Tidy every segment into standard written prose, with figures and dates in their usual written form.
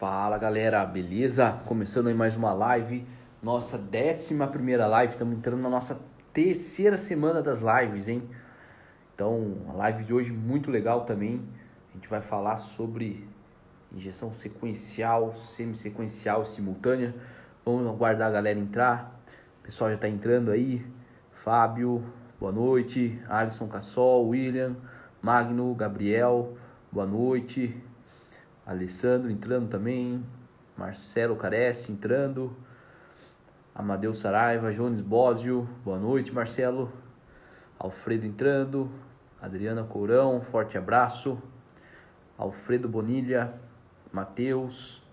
Fala galera, beleza? Começando aí mais uma live, nossa 11ª live, estamos entrando na nossa terceira semana das lives, hein? Então, a live de hoje muito legal também, a gente vai falar sobre injeção sequencial, semissequencial e simultânea. Vamos aguardar a galera entrar, o pessoal já está entrando aí, Fábio, boa noite, Alisson Cassol, William, Magno, Gabriel, boa noite. Alessandro entrando também, Marcelo Caresse entrando, Amadeu Saraiva, Jones Bósio, boa noite Marcelo, Alfredo entrando, Adriana Courão, forte abraço, Alfredo Bonilha, Matheus,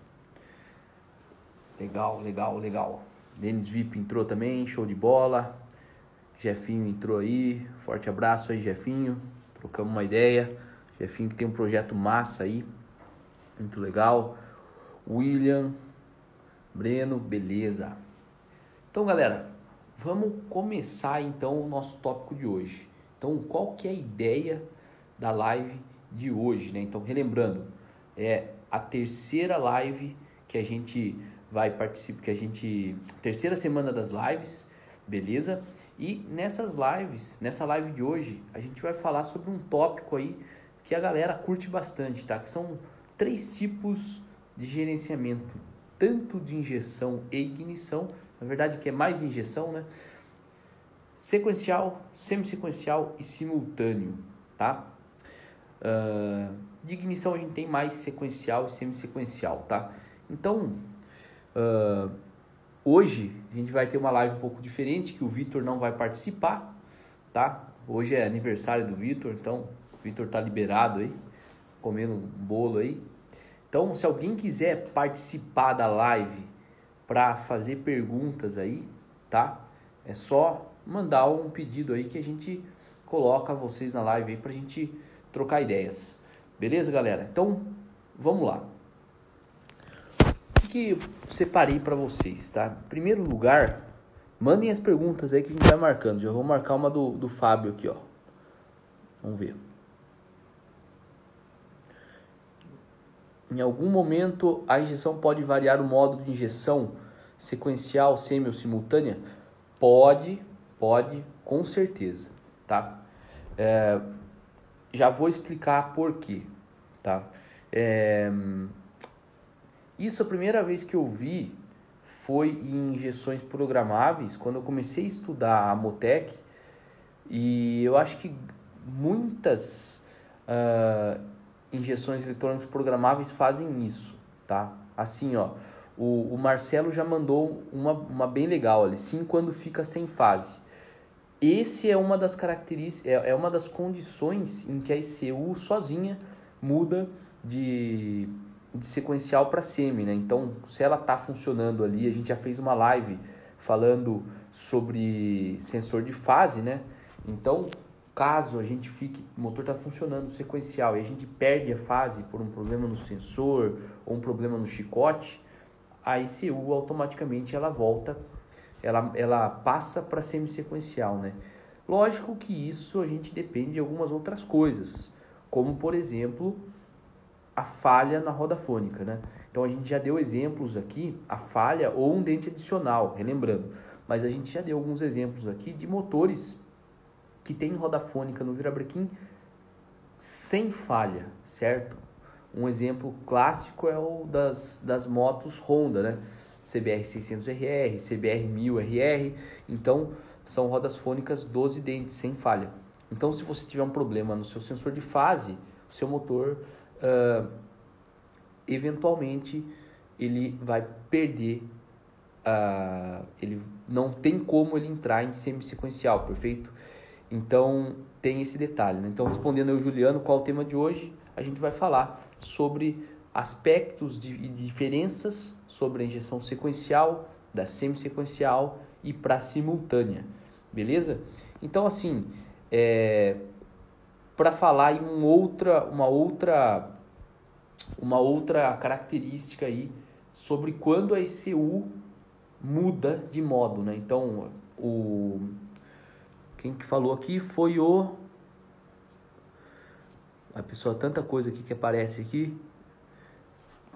legal, Denis VIP entrou também, show de bola, Jefinho entrou aí, forte abraço aí Jefinho, trocamos uma ideia, Jefinho que tem um projeto massa aí, muito legal. William, Breno, beleza. Então, galera, vamos começar então o nosso tópico de hoje. Então, qual que é a ideia da live de hoje, né? Então, relembrando, é a terceira live que a gente vai participar, terceira semana das lives, beleza? E nessa live de hoje, a gente vai falar sobre um tópico aí que a galera curte bastante, tá? Que são 3 tipos de gerenciamento, tanto de injeção e ignição, na verdade que é mais injeção, né? Sequencial, semissequencial e simultâneo, tá? De ignição a gente tem mais sequencial e semissequencial, tá? Então, hoje a gente vai ter uma live um pouco diferente, que o Vitor não vai participar, tá? Hoje é aniversário do Vitor, então o Vitor tá liberado aí, comendo um bolo aí. Então, se alguém quiser participar da live para fazer perguntas aí, tá? É só mandar um pedido aí que a gente coloca vocês na live aí pra gente trocar ideias. Beleza, galera? Então, vamos lá. O que eu separei para vocês, tá? Em primeiro lugar, mandem as perguntas aí que a gente vai marcando. Já vou marcar uma do Fábio aqui, ó. Vamos ver. Em algum momento, a injeção pode variar o modo de injeção sequencial, semi ou simultânea? Pode, com certeza, tá? Já vou explicar por quê, tá? Isso a primeira vez que eu vi foi em injeções programáveis, quando eu comecei a estudar a Motec, e eu acho que muitas injeções eletrônicas programáveis fazem isso, tá? Assim, ó, o Marcelo já mandou uma bem legal ali, sim, quando fica sem fase. Esse é uma das características, é uma das condições em que a ECU sozinha muda de sequencial para semi, né? Então, se ela tá funcionando ali, a gente já fez uma live falando sobre sensor de fase, né? Então, caso a gente o motor está funcionando sequencial e a gente perde a fase por um problema no sensor ou um problema no chicote, a ECU automaticamente ela volta, ela passa para semissequencial, né? Lógico que isso a gente depende de algumas outras coisas, como por exemplo a falha na roda fônica, né? Então a gente já deu exemplos aqui, a falha ou um dente adicional, relembrando, mas a gente já deu alguns exemplos aqui de motores que tem roda fônica no virabrequim sem falha, certo? Um exemplo clássico é o das motos Honda, né? CBR 600RR, CBR 1000RR, então são rodas fônicas 12 dentes, sem falha. Então se você tiver um problema no seu sensor de fase, o seu motor, eventualmente, ele vai perder, ele não tem como ele entrar em semissequencial, perfeito? Então, tem esse detalhe, né? Então, respondendo ao Juliano, qual é o tema de hoje? A gente vai falar sobre aspectos e diferenças sobre a injeção sequencial, da semissequencial e para simultânea, beleza? Então, assim, para falar em uma outra característica aí sobre quando a ECU muda de modo, né? Então, quem que falou aqui foi a pessoa, tanta coisa aqui que aparece aqui,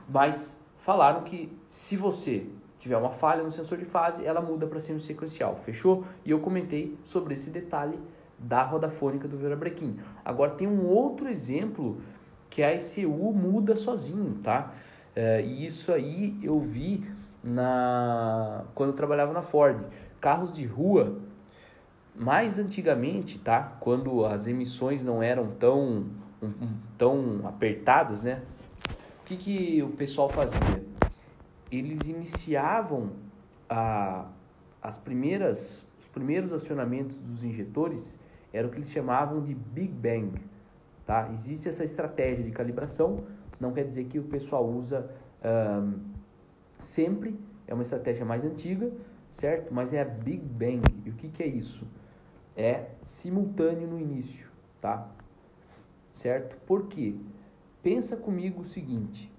mas falaram que se você tiver uma falha no sensor de fase, ela muda para semi-sequencial, fechou? E eu comentei sobre esse detalhe da roda fônica do virabrequim. Agora tem um outro exemplo que a ECU muda sozinho, tá? E isso aí eu vi quando eu trabalhava na Ford. Carros de rua, mais antigamente, tá? Quando as emissões não eram tão apertadas, né? O que o pessoal fazia? Eles iniciavam os primeiros acionamentos dos injetores, era o que eles chamavam de Big Bang. Tá? Existe essa estratégia de calibração, não quer dizer que o pessoal usa sempre, é uma estratégia mais antiga, certo? Mas é a Big Bang. E o que é isso? É simultâneo no início, tá? Certo? Por quê? Pensa comigo o seguinte,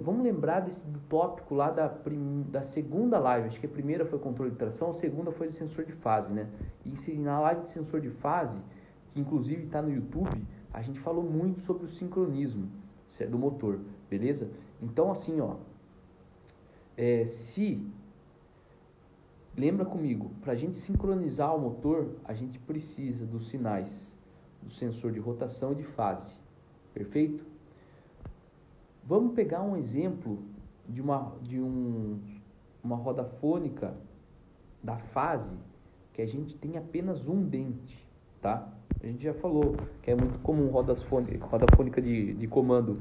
vamos lembrar do tópico lá da segunda live, acho que a primeira foi controle de tração, a segunda foi de sensor de fase, né? E na live de sensor de fase, que inclusive está no YouTube, a gente falou muito sobre o sincronismo do motor, beleza? Então assim, ó, lembra comigo, para a gente sincronizar o motor, a gente precisa dos sinais do sensor de rotação e de fase, perfeito? Vamos pegar um exemplo de uma roda fônica da fase que a gente tem apenas um dente, tá? A gente já falou que é muito comum roda fônica de comando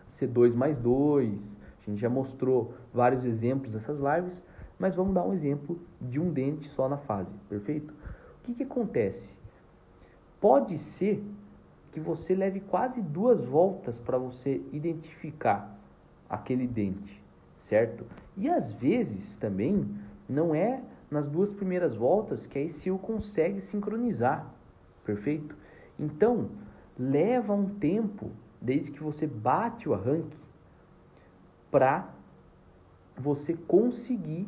C2+2, a gente já mostrou vários exemplos dessas lives, mas vamos dar um exemplo de um dente só na fase, perfeito? O que acontece? Pode ser que você leve quase 2 voltas para você identificar aquele dente, certo? E às vezes também não é nas 2 primeiras voltas que a ECU consegue sincronizar, perfeito? Então, leva um tempo, desde que você bate o arranque, para você conseguir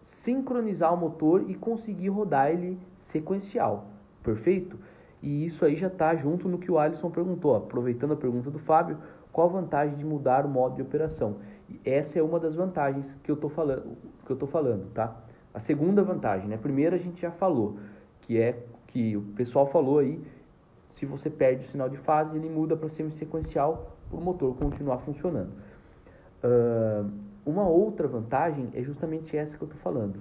sincronizar o motor e conseguir rodar ele sequencial. Perfeito? E isso aí já está junto no que o Alisson perguntou. Aproveitando a pergunta do Fábio, qual a vantagem de mudar o modo de operação? E essa é uma das vantagens que eu estou falando, tá? A segunda vantagem, né? A primeira a gente já falou, que é que o pessoal falou aí, se você perde o sinal de fase, ele muda para semi-sequencial para o motor continuar funcionando. Uma outra vantagem é justamente essa que eu estou falando.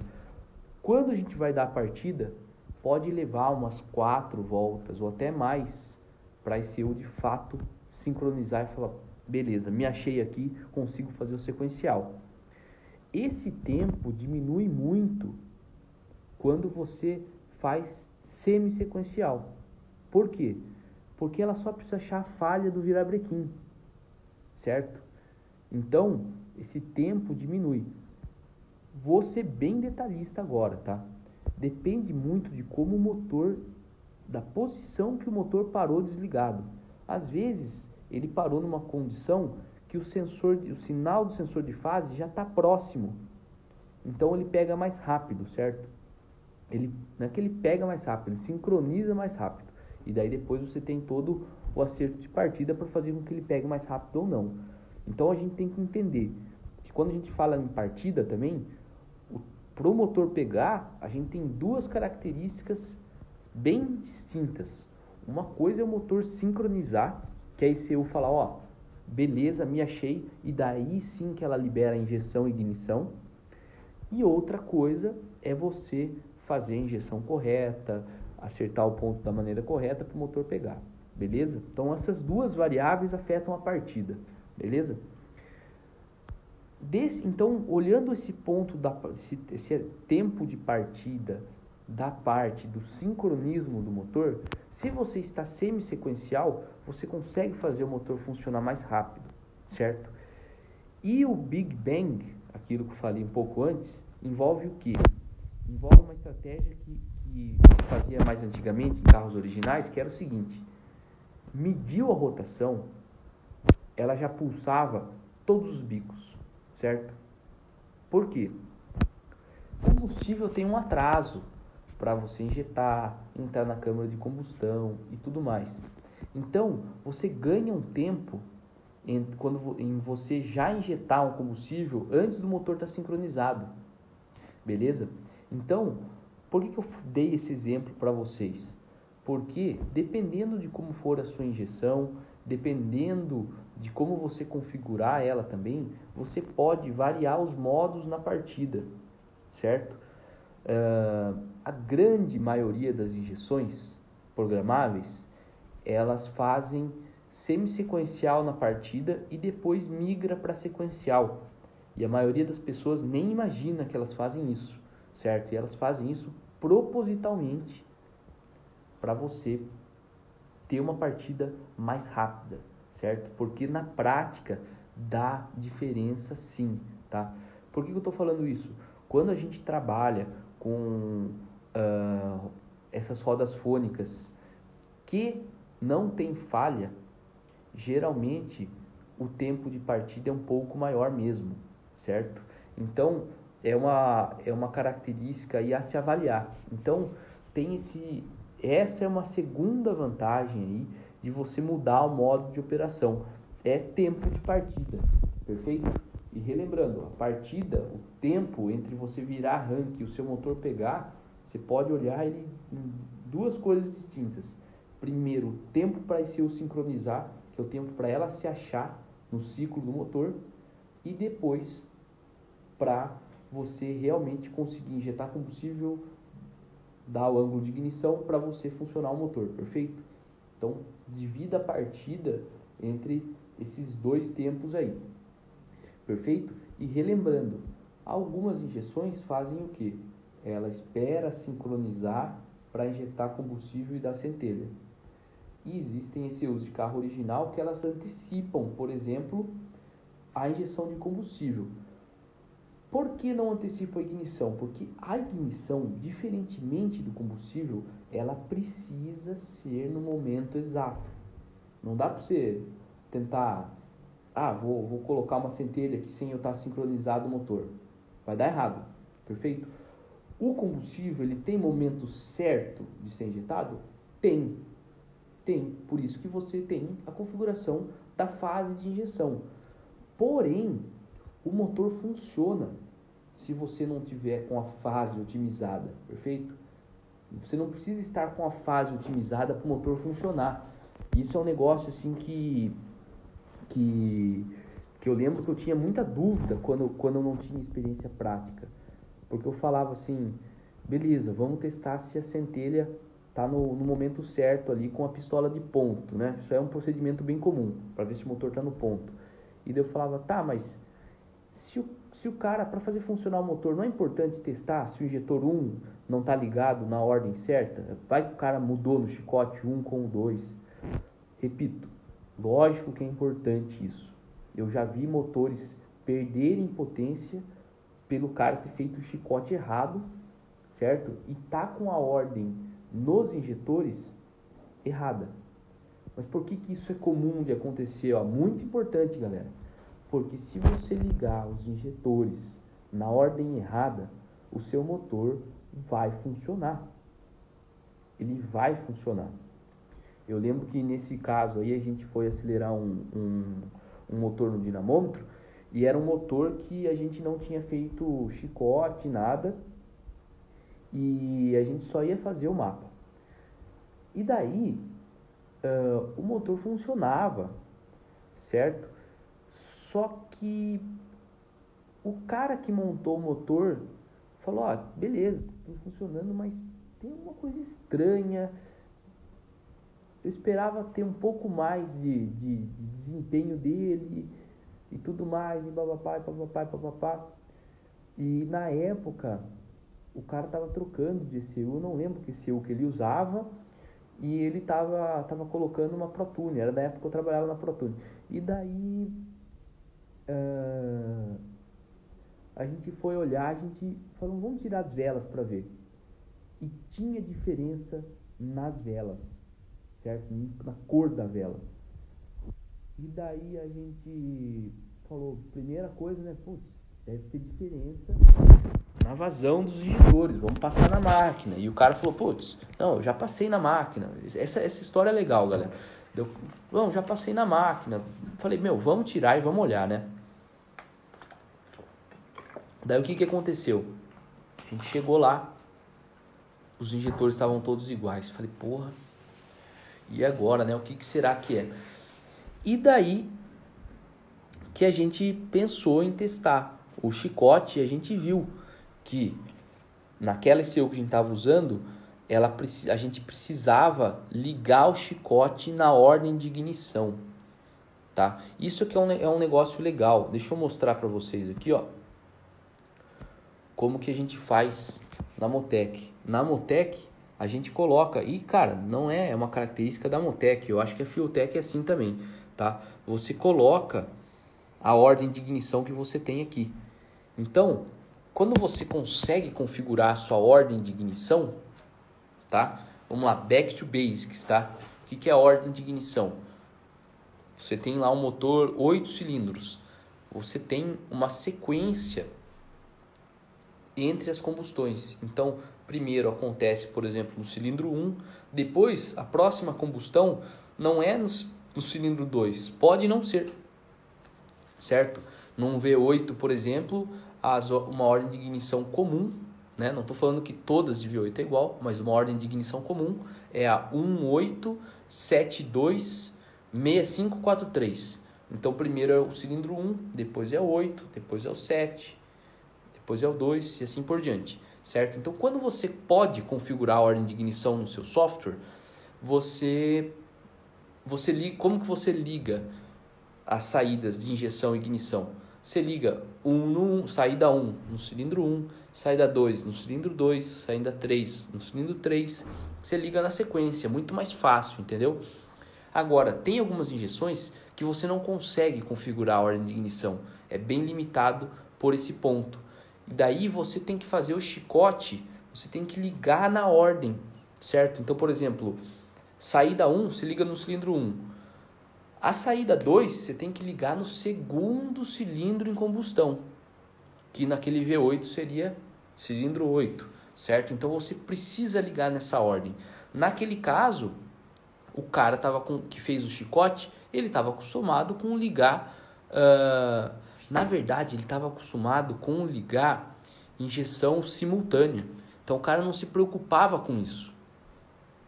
Quando a gente vai dar a partida, pode levar umas 4 voltas ou até mais para a ECU de fato sincronizar e falar, beleza, me achei aqui, consigo fazer o sequencial. Esse tempo diminui muito quando você faz semi-sequencial. Por quê? Porque ela só precisa achar a falha do virabrequim, certo? Então, esse tempo diminui. Vou ser bem detalhista agora, tá? Depende muito de como o motor, da posição que o motor parou desligado. Às vezes, ele parou numa condição que o sinal do sensor de fase já está próximo. Então, ele pega mais rápido, certo? Não é que ele pega mais rápido, ele sincroniza mais rápido. E daí depois você tem todo o acerto de partida para fazer com que ele pegue mais rápido ou não. Então, a gente tem que entender que quando a gente fala em partida também, para o motor pegar, a gente tem 2 características bem distintas. Uma coisa é o motor sincronizar, que a ECU falar, ó, beleza, me achei, e daí sim que ela libera a injeção e ignição. E outra coisa é você fazer a injeção correta, acertar o ponto da maneira correta para o motor pegar, beleza? Então essas 2 variáveis afetam a partida, beleza? Então, olhando esse ponto, esse tempo de partida da parte do sincronismo do motor, se você está semi-sequencial, você consegue fazer o motor funcionar mais rápido, certo? E o Big Bang, aquilo que eu falei um pouco antes, envolve o quê? Envolve uma estratégia que se fazia mais antigamente em carros originais, que era o seguinte: mediu a rotação, ela já pulsava todos os bicos, certo? Por quê? O combustível tem um atraso para você injetar, entrar na câmara de combustão e tudo mais. Então, você ganha um tempo em você já injetar um combustível antes do motor estar sincronizado, beleza? Então, por que eu dei esse exemplo para vocês? Porque dependendo de como for a sua injeção, dependendo de como você configurar ela também, você pode variar os modos na partida, certo? A grande maioria das injeções programáveis, elas fazem semi-sequencial na partida e depois migra para sequencial. E a maioria das pessoas nem imagina que elas fazem isso, certo? E elas fazem isso propositalmente para você ter uma partida mais rápida, certo? Porque na prática dá diferença sim, tá? Por que eu estou falando isso? Quando a gente trabalha com essas rodas fônicas que não tem falha, geralmente o tempo de partida é um pouco maior mesmo, certo? Então é uma característica aí a se avaliar. Então essa é uma segunda vantagem aí de você mudar o modo de operação, é tempo de partida, perfeito? E relembrando, a partida, o tempo entre você virar rank e o seu motor pegar, você pode olhar ele em duas coisas distintas. Primeiro, o tempo para esse sincronizar, que é o tempo para ela se achar no ciclo do motor, e depois para você realmente conseguir injetar combustível, dar o ângulo de ignição para você funcionar o motor, perfeito? Então, divida a partida entre esses dois tempos aí, perfeito? E relembrando, algumas injeções fazem o quê? Ela espera sincronizar para injetar combustível e dar centelha. E existem esse uso de carro original que elas antecipam, por exemplo, a injeção de combustível. Por que não antecipa a ignição? Porque a ignição, diferentemente do combustível, ela precisa ser no momento exato. Não dá para você tentar, vou colocar uma centelha aqui sem eu estar sincronizado o motor. Vai dar errado, perfeito? O combustível, ele tem momento certo de ser injetado? Tem. Por isso que você tem a configuração da fase de injeção. Porém, o motor funciona se você não tiver com a fase otimizada, perfeito? Você não precisa estar com a fase otimizada para o motor funcionar. Isso é um negócio assim que eu lembro que eu tinha muita dúvida quando eu não tinha experiência prática. Porque eu falava assim, beleza, vamos testar se a centelha está no momento certo ali com a pistola de ponto, né? Isso é um procedimento bem comum, para ver se o motor está no ponto. E daí eu falava, tá, mas se o cara, para fazer funcionar o motor, não é importante testar se o injetor 1 não está ligado na ordem certa? Vai que o cara mudou no chicote 1 com o 2. Repito, lógico que é importante isso. Eu já vi motores perderem potência pelo cara ter feito o chicote errado, certo? E tá com a ordem nos injetores errada. Mas por que isso é comum de acontecer? Muito importante, galera. Porque se você ligar os injetores na ordem errada, o seu motor vai funcionar. Ele vai funcionar. Eu lembro que nesse caso aí a gente foi acelerar um motor no dinamômetro e era um motor que a gente não tinha feito chicote, nada, e a gente só ia fazer o mapa. E daí o motor funcionava, certo? Só que o cara que montou o motor falou, beleza, tá funcionando, mas tem uma coisa estranha. Eu esperava ter um pouco mais de desempenho dele e tudo mais, e papapá. E na época, o cara tava trocando de ECU, não lembro que ECU que ele usava, e ele tava colocando uma ProTune, era da época que eu trabalhava na ProTune. E daí, a gente foi olhar, a gente falou, vamos tirar as velas para ver. E tinha diferença nas velas, certo? Na cor da vela. E daí a gente falou, primeira coisa, né? Putz, deve ter diferença na vazão dos injetores, vamos passar na máquina. E o cara falou, putz, não, eu já passei na máquina. Essa história é legal, galera. Bom, já passei na máquina. Falei, vamos tirar e vamos olhar, né? Daí o que aconteceu? A gente chegou lá, os injetores estavam todos iguais. Falei, porra, e agora, né? O que será que é? E daí que a gente pensou em testar o chicote e a gente viu que naquela ECU que a gente estava usando, a gente precisava ligar o chicote na ordem de ignição, tá? Isso aqui é um negócio legal. Deixa eu mostrar para vocês aqui, ó, como que a gente faz na Motec. Na Motec, a gente coloca, e cara, não é uma característica da Motec, eu acho que a Fiotec é assim também, tá? Você coloca a ordem de ignição que você tem aqui. Então, quando você consegue configurar a sua ordem de ignição, tá? Vamos lá, back to basics, tá? O que é a ordem de ignição? Você tem lá um motor 8 cilindros. Você tem uma sequência entre as combustões. Então, primeiro acontece, por exemplo, no cilindro 1, depois a próxima combustão não é no cilindro 2, pode não ser, certo? Num V8, por exemplo, uma ordem de ignição comum, né? Não estou falando que todas de V8 é igual, mas uma ordem de ignição comum é a 18726543. Então, primeiro é o cilindro 1, depois é o 8, depois é o 7, depois é o 2 e assim por diante, certo? Então, quando você pode configurar a ordem de ignição no seu software, como que você liga as saídas de injeção e ignição? Você liga saída 1 no cilindro 1, saída 2 no cilindro 2, saída 3 no cilindro 3. Você liga na sequência, muito mais fácil, entendeu? Agora, tem algumas injeções que você não consegue configurar a ordem de ignição. É bem limitado por esse ponto. E daí você tem que fazer o chicote, você tem que ligar na ordem, certo? Então, por exemplo, saída 1, você liga no cilindro 1. A saída 2, você tem que ligar no segundo cilindro em combustão, que naquele V8 seria cilindro 8, certo? Então você precisa ligar nessa ordem. Naquele caso, o cara que fez o chicote, ele estava acostumado com ligar... na verdade, ele estava acostumado com ligar injeção simultânea. Então o cara não se preocupava com isso.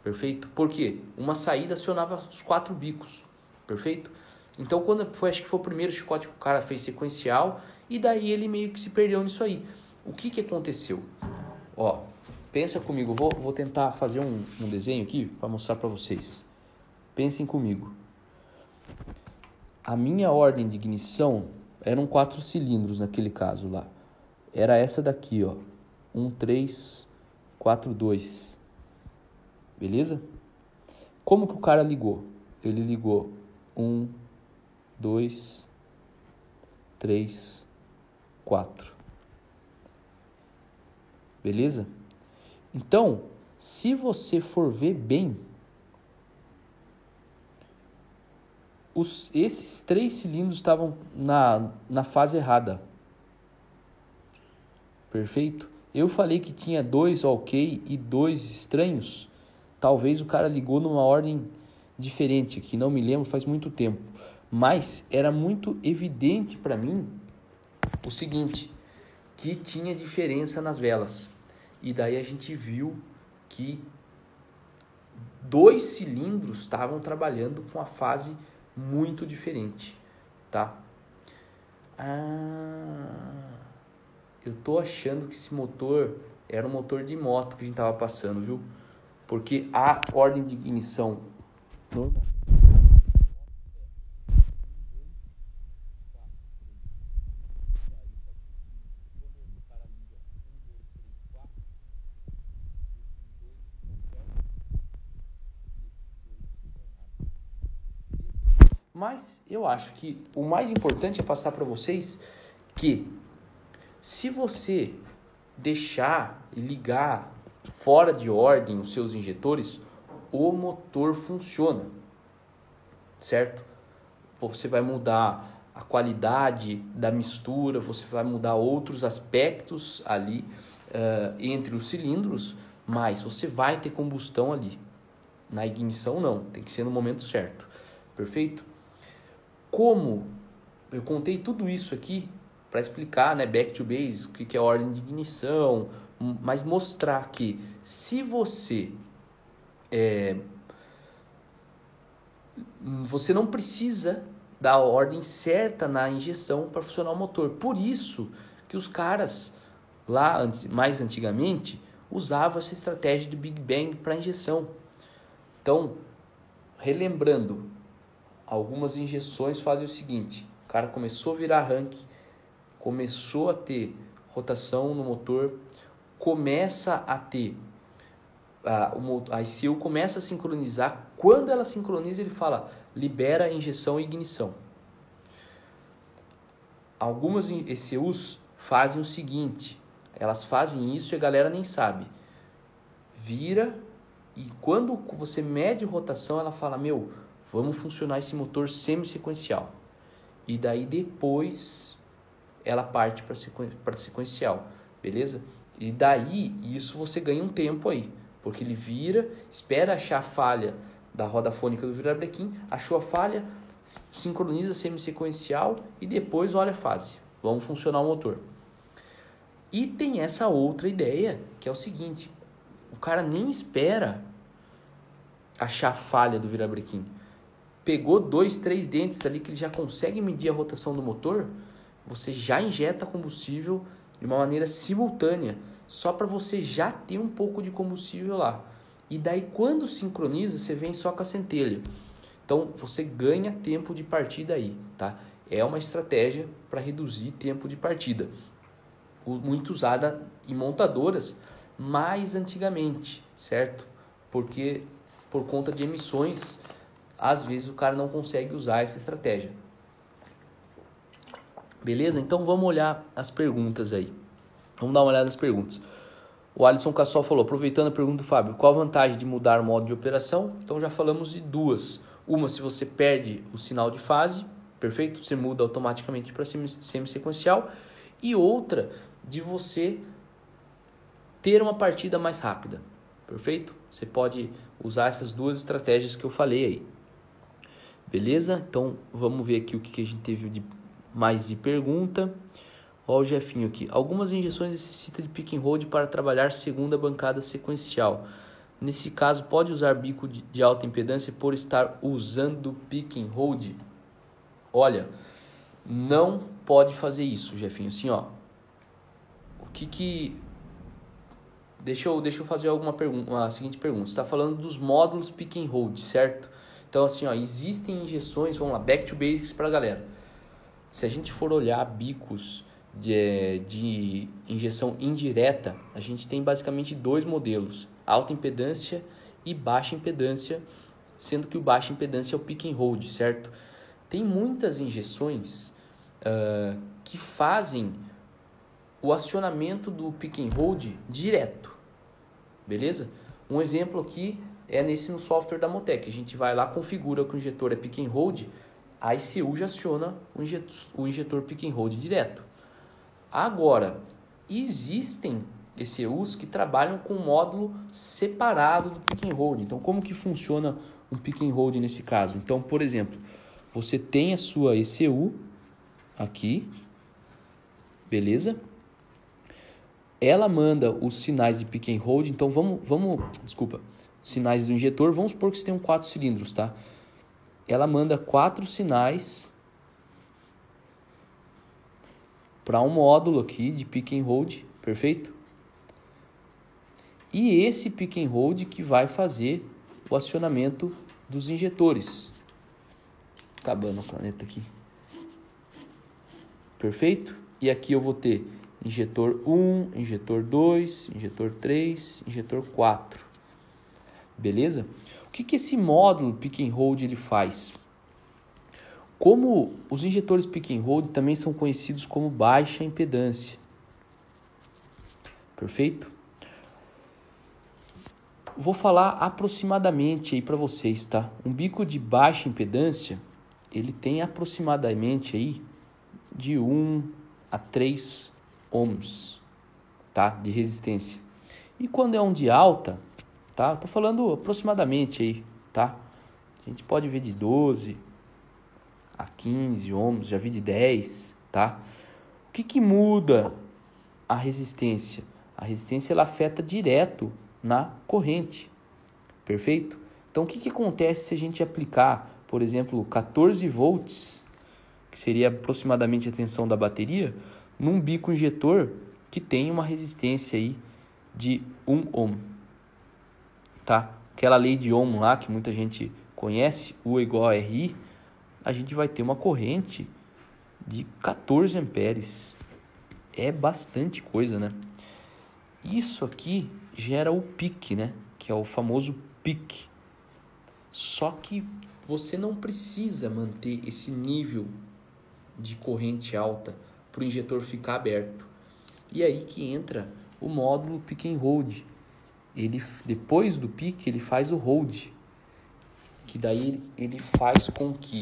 Perfeito? Por quê? Uma saída acionava os 4 bicos. Perfeito? Então, acho que foi o primeiro chicote que o cara fez sequencial, e daí ele meio que se perdeu nisso aí. O que aconteceu? Ó, pensa comigo, vou tentar fazer um desenho aqui para mostrar para vocês. Pensem comigo. A minha ordem de ignição eram 4 cilindros naquele caso lá. Era essa daqui, ó. 1, 3, 4, 2. Beleza? Como que o cara ligou? Ele ligou 1, 2, 3, 4. Beleza? Então, se você for ver bem, esses 3 cilindros estavam na fase errada. Perfeito? Eu falei que tinha 2 ok e 2 estranhos. Talvez o cara ligou numa ordem diferente, que não me lembro, faz muito tempo. Mas era muito evidente para mim o seguinte, que tinha diferença nas velas. E daí a gente viu que 2 cilindros estavam trabalhando com a fase muito diferente, tá? Eu tô achando que esse motor era um motor de moto que a gente tava passando, viu? Porque a ordem de ignição normal. Mas eu acho que o mais importante é passar para vocês que se você deixar e ligar fora de ordem os seus injetores, o motor funciona, certo? Você vai mudar a qualidade da mistura, você vai mudar outros aspectos ali entre os cilindros, mas você vai ter combustão ali. Na ignição não, tem que ser no momento certo. Perfeito? Como eu contei tudo isso aqui para explicar, né, back to basics, o que é ordem de ignição, mas mostrar que se você você não precisa da ordem certa na injeção para funcionar o motor. Por isso que os caras lá mais antigamente usavam essa estratégia de Big Bang para injeção. Então, relembrando, algumas injeções fazem o seguinte: o cara começou a virar rank, começou a ter rotação no motor, começa a ter a ECU começa a sincronizar. Quando ela sincroniza, ele fala libera injeção e ignição. Algumas ECUs fazem o seguinte, elas fazem isso e a galera nem sabe. Vira e quando você mede rotação, ela fala, vamos funcionar esse motor semi-sequencial. E daí depois ela parte para sequencial, beleza? E daí isso você ganha um tempo aí, porque ele vira, espera achar a falha da roda fônica do virabrequim, achou a falha, sincroniza semi-sequencial e depois olha a fase. Vamos funcionar o motor. E tem essa outra ideia, que é o seguinte, o cara nem espera achar a falha do virabrequim. Pegou 2, 3 dentes ali que ele já consegue medir a rotação do motor, você já injeta combustível de uma maneira simultânea, só para você já ter um pouco de combustível lá. E daí quando sincroniza, você vem só com a centelha. Então você ganha tempo de partida aí, tá? É uma estratégia para reduzir tempo de partida. Muito usada em montadoras mais antigamente, certo? Porque por conta de emissões, às vezes o cara não consegue usar essa estratégia. Beleza? Então vamos olhar as perguntas aí. Vamos dar uma olhada nas perguntas. O Alisson Cassol falou, aproveitando a pergunta do Fábio, qual a vantagem de mudar o modo de operação? Então já falamos de duas. Uma, se você perde o sinal de fase, perfeito? Você muda automaticamente para semi-sequencial. E outra, de você ter uma partida mais rápida, perfeito? Você pode usar essas duas estratégias que eu falei aí. Beleza? Então vamos ver aqui o que a gente teve mais de pergunta. Olha o Jefinho aqui. Algumas injeções necessitam de pick and hold para trabalhar segunda bancada sequencial. Nesse caso, pode usar bico de alta impedância por estar usando pick and hold? Olha, não pode fazer isso, Jefinho. Assim, ó. Deixa eu fazer a seguinte pergunta. Você está falando dos módulos pick and hold, certo? Então, assim, ó, existem injeções, vamos lá, back to basics para a galera. Se a gente for olhar bicos de injeção indireta, a gente tem basicamente dois modelos, alta impedância e baixa impedância, sendo que o baixa impedância é o pick and hold, certo? Tem muitas injeções que fazem o acionamento do pick and hold direto, beleza? Um exemplo aqui é no software da Motec, a gente vai lá, configura que o injetor é pick and hold, a ECU já aciona o injetor pick and hold direto. Agora, existem ECUs que trabalham com um módulo separado do pick and hold. Então, como que funciona um pick and hold nesse caso? Então, por exemplo, você tem a sua ECU aqui, beleza? Ela manda os sinais de pick and hold. Então, sinais do injetor. Vamos supor que você tem 4 cilindros, tá? Ela manda 4 sinais para um módulo aqui de pick and hold, perfeito? E esse pick and hold que vai fazer o acionamento dos injetores. Acabando a caneta aqui. Perfeito? E aqui eu vou ter injetor 1, injetor 2, injetor 3, injetor 4. Beleza? O que esse módulo pick and hold ele faz? Como os injetores pick and hold também são conhecidos como baixa impedância. Perfeito? Vou falar aproximadamente aí para vocês, tá? Um bico de baixa impedância, ele tem aproximadamente aí de 1 a 3 ohms, tá? De resistência. E quando é um de alta, tá? Tô falando aproximadamente aí, tá? A gente pode ver de 12 a 15 ohms, já vi de 10, tá? O que muda a resistência? A resistência ela afeta direto na corrente, perfeito? Então o que acontece se a gente aplicar, por exemplo, 14 volts, que seria aproximadamente a tensão da bateria, num bico injetor que tem uma resistência aí de 1 ohm, tá? Aquela lei de Ohm lá que muita gente conhece, U igual a RI, a gente vai ter uma corrente de 14 amperes. É bastante coisa, né? Isso aqui gera o pique, né? Que é o famoso pique. Só que você não precisa manter esse nível de corrente alta para o injetor ficar aberto. E aí que entra o módulo pick and hold. Ele, depois do pique, ele faz o hold, que daí ele faz com que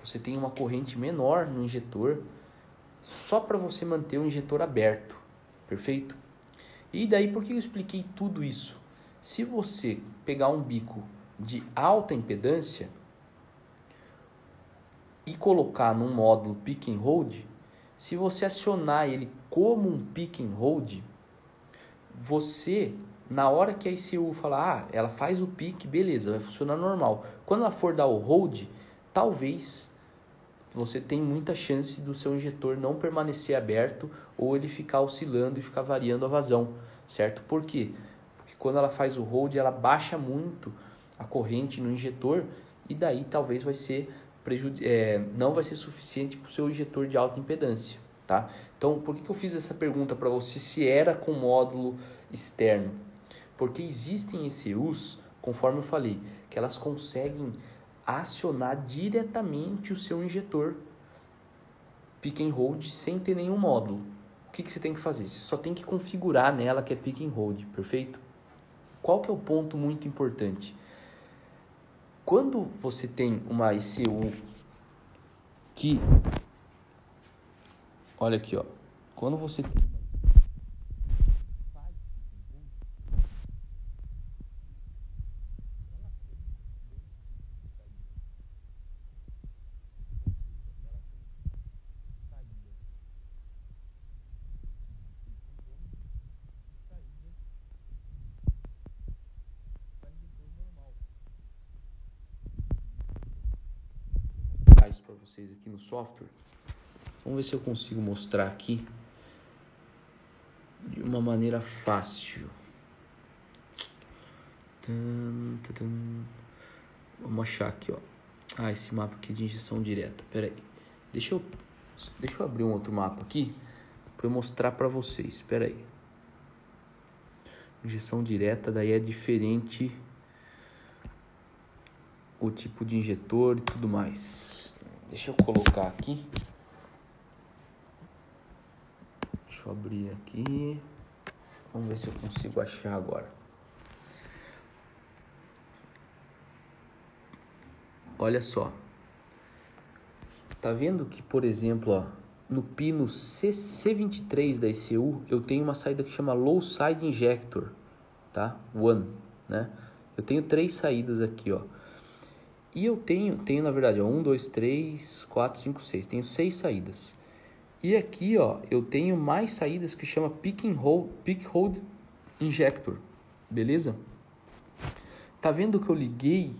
você tenha uma corrente menor no injetor, só para você manter o injetor aberto, perfeito? E daí por que eu expliquei tudo isso? Se você pegar um bico de alta impedância e colocar num módulo pick and hold, se você acionar ele como um pick and hold, você, na hora que a ICU falar, ela faz o pique, beleza, vai funcionar normal. Quando ela for dar o hold, talvez você tenha muita chance do seu injetor não permanecer aberto ou ele ficar oscilando e ficar variando a vazão, certo? Por quê? Porque quando ela faz o hold, ela baixa muito a corrente no injetor e daí talvez vai ser não vai ser suficiente para o seu injetor de alta impedância, tá? Então, por que eu fiz essa pergunta para você se era com módulo externo? Porque existem ECUs, conforme eu falei, que elas conseguem acionar diretamente o seu injetor pick and hold sem ter nenhum módulo. O que você tem que fazer? Você só tem que configurar nela que é pick and hold, perfeito? Qual que é o ponto muito importante? Quando você tem uma ECU que... Olha aqui, ó. Quando você tem isso para vocês aqui no software. Vamos ver se eu consigo mostrar aqui de uma maneira fácil. Vamos achar aqui, ó. Esse mapa aqui de injeção direta. Pera aí. Deixa eu abrir um outro mapa aqui para eu mostrar para vocês. Espera aí. Injeção direta, daí é diferente o tipo de injetor e tudo mais. Deixa eu colocar aqui. Deixa eu abrir aqui. Vamos ver se eu consigo achar agora. Olha só. Tá vendo que, por exemplo, ó, no pino C23 da ECU, eu tenho uma saída que chama Low Side Injector, tá? One, né? Eu tenho 3 saídas aqui, ó. E eu tenho na verdade, ó, 1, 2, 3, 4, 5, 6. Tenho 6 saídas. E aqui, ó, eu tenho mais saídas que chama Pick Hold Injector, beleza? Tá vendo que eu liguei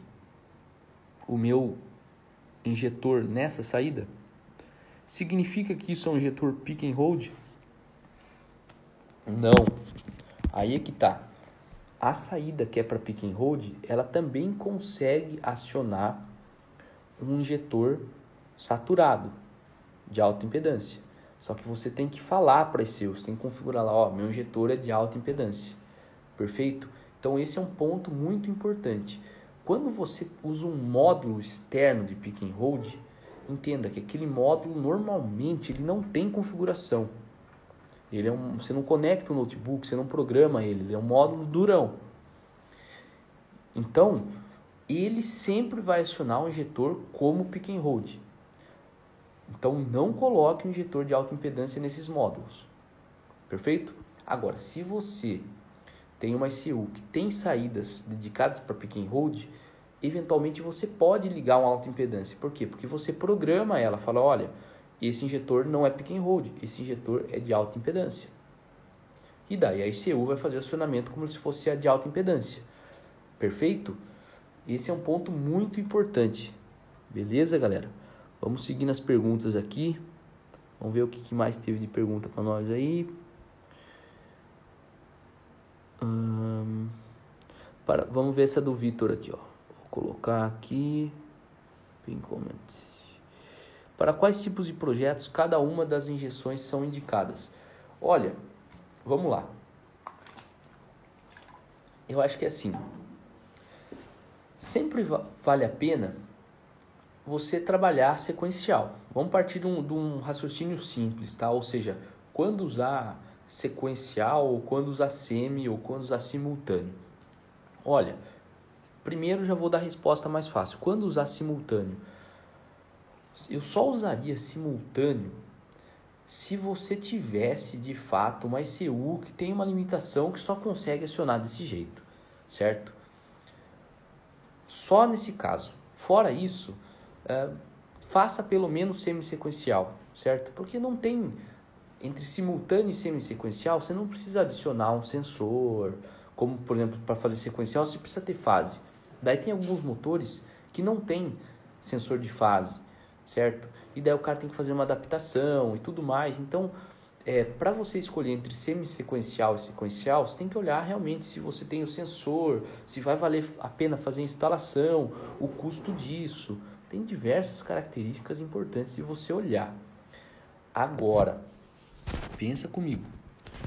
o meu injetor nessa saída? Significa que isso é um injetor pick and hold? Não. Aí é que tá. A saída que é para pick and hold, ela também consegue acionar um injetor saturado de alta impedância. Só que você tem que falar para esse, você tem que configurar lá, ó, meu injetor é de alta impedância. Perfeito? Então esse é um ponto muito importante. Quando você usa um módulo externo de pick and hold, entenda que aquele módulo normalmente ele não tem configuração. Ele você não conecta o notebook, você não programa ele é um módulo durão. Então, ele sempre vai acionar o injetor como pick and hold. Então, não coloque um injetor de alta impedância nesses módulos. Perfeito? Agora, se você tem uma ECU que tem saídas dedicadas para pick and hold, eventualmente você pode ligar uma alta impedância. Por quê? Porque você programa ela, fala, olha, esse injetor não é pick and hold, esse injetor é de alta impedância. E daí a ICU vai fazer o acionamento como se fosse a de alta impedância. Perfeito? Esse é um ponto muito importante. Beleza, galera? Vamos seguir nas perguntas aqui. Vamos ver o que mais teve de pergunta para nós aí. Vamos ver essa do Vitor aqui, ó. Vou colocar aqui. Pin comment. Para quais tipos de projetos cada uma das injeções são indicadas? Olha, vamos lá. Eu acho que é assim. Sempre vale a pena você trabalhar sequencial. Vamos partir de um raciocínio simples, tá? Ou seja, quando usar sequencial, ou quando usar semi, ou quando usar simultâneo. Olha, primeiro já vou dar a resposta mais fácil. Quando usar simultâneo, eu só usaria simultâneo se você tivesse de fato uma ECU que tem uma limitação que só consegue acionar desse jeito, certo? Só nesse caso. Fora isso, faça pelo menos semi-sequencial, certo? Porque não tem, entre simultâneo e semi-sequencial, você não precisa adicionar um sensor, como por exemplo, para fazer sequencial você precisa ter fase. Daí tem alguns motores que não tem sensor de fase, certo? E daí o cara tem que fazer uma adaptação e tudo mais. Então, para você escolher entre semi-sequencial e sequencial, você tem que olhar realmente se você tem o sensor, se vai valer a pena fazer a instalação, o custo disso. Tem diversas características importantes de você olhar. Agora, pensa comigo.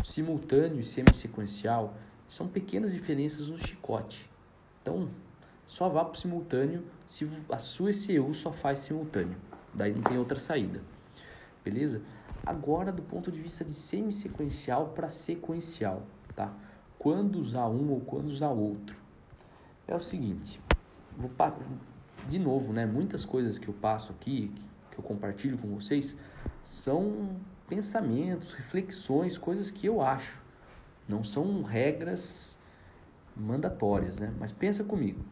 Simultâneo e semi-sequencial são pequenas diferenças no chicote. Então, só vá para o simultâneo se a sua ECU só faz simultâneo. Daí não tem outra saída. Beleza? Agora, do ponto de vista de semi-sequencial para sequencial, tá? Quando usar um ou quando usar outro. É o seguinte, de novo, né? Muitas coisas que eu passo aqui, que eu compartilho com vocês, são pensamentos, reflexões, coisas que eu acho. Não são regras mandatórias, né? Mas pensa comigo.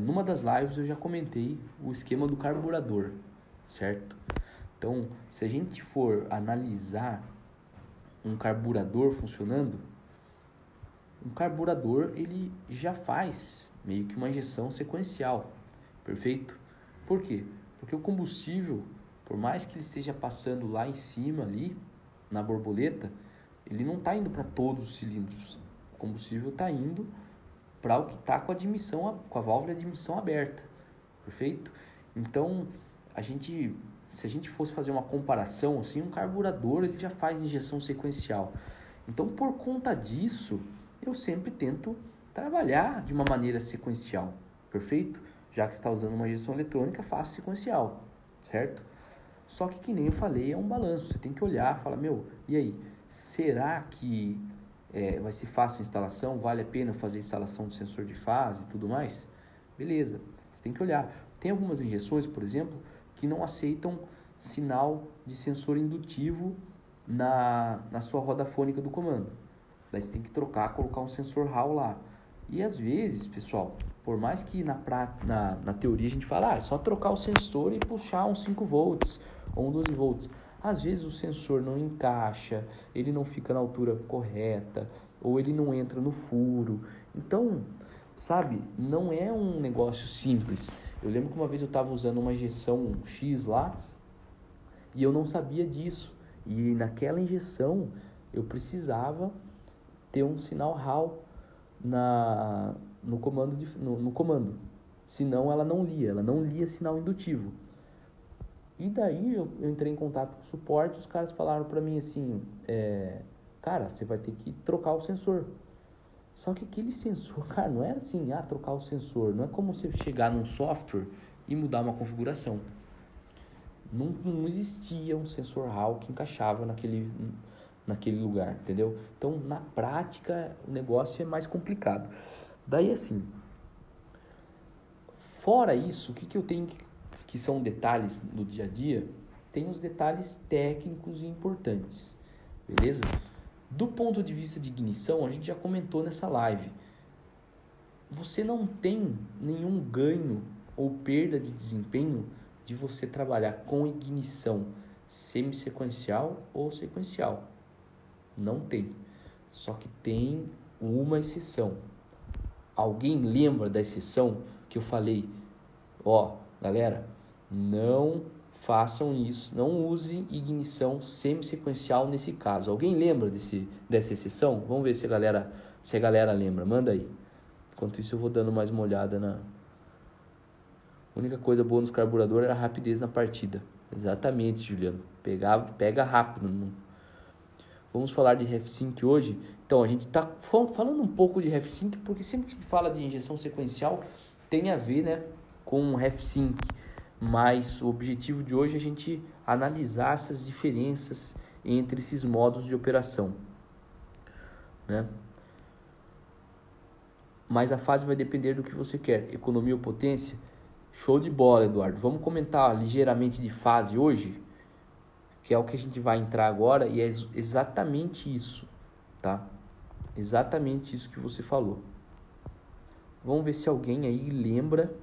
Numa das lives eu já comentei o esquema do carburador, certo? Então, se a gente for analisar um carburador funcionando, um carburador ele já faz meio que uma injeção sequencial, perfeito? Por quê? Porque o combustível, por mais que ele esteja passando lá em cima ali, na borboleta, ele não está indo para todos os cilindros. O combustível está indo para o que está com a válvula de admissão aberta, perfeito? Então, se a gente fosse fazer uma comparação, assim, um carburador ele já faz injeção sequencial. Então, por conta disso, eu sempre tento trabalhar de uma maneira sequencial, perfeito? Já que você está usando uma injeção eletrônica, faça sequencial, certo? Só que nem eu falei, é um balanço. Você tem que olhar e falar, e aí? Será que vai ser fácil a instalação? Vale a pena fazer a instalação do sensor de fase e tudo mais? Beleza, você tem que olhar. Tem algumas injeções, por exemplo, que não aceitam sinal de sensor indutivo na sua roda fônica do comando. Daí você tem que colocar um sensor Hall lá. E às vezes, pessoal, por mais que na teoria a gente fala, é só trocar o sensor e puxar uns 5 volts ou um 12 volts. Às vezes o sensor não encaixa, ele não fica na altura correta, ou ele não entra no furo. Então, sabe, não é um negócio simples. Eu lembro que uma vez eu estava usando uma injeção X lá, e eu não sabia disso. E naquela injeção, eu precisava ter um sinal Hall no comando. Senão ela não lia sinal indutivo. E daí eu entrei em contato com o suporte, os caras falaram pra mim assim, cara, você vai ter que trocar o sensor. Só que aquele sensor, cara, não era assim, trocar o sensor. Não é como você chegar num software e mudar uma configuração. Não existia um sensor Hall que encaixava naquele lugar, entendeu? Então, na prática, o negócio é mais complicado. Daí, assim, fora isso, o que eu tenho que são detalhes do dia a dia? Tem os detalhes técnicos e importantes, beleza? Do ponto de vista de ignição, a gente já comentou nessa live. você não tem nenhum ganho ou perda de desempenho de você trabalhar com ignição semi-sequencial ou sequencial. Não tem. Só que tem uma exceção. Alguém lembra da exceção que eu falei? Ó, galera, não façam isso, não usem ignição semi-sequencial nesse caso. Alguém lembra dessa exceção? Vamos ver se a galera lembra. Manda aí. Enquanto isso eu vou dando mais uma olhada na... A única coisa boa nos carburadores era a rapidez na partida. Exatamente, Juliano. Pega rápido. Vamos falar de RefSync hoje. Então, a gente está falando um pouco de RefSync, porque sempre que a gente fala de injeção sequencial, tem a ver, né, com RefSync. Mas o objetivo de hoje é a gente analisar essas diferenças entre esses modos de operação, né? Mas a fase vai depender do que você quer. Economia ou potência? Show de bola, Eduardo. Vamos comentar ligeiramente de fase hoje, que é o que a gente vai entrar agora, e é exatamente isso, tá? Exatamente isso que você falou. Vamos ver se alguém aí lembra.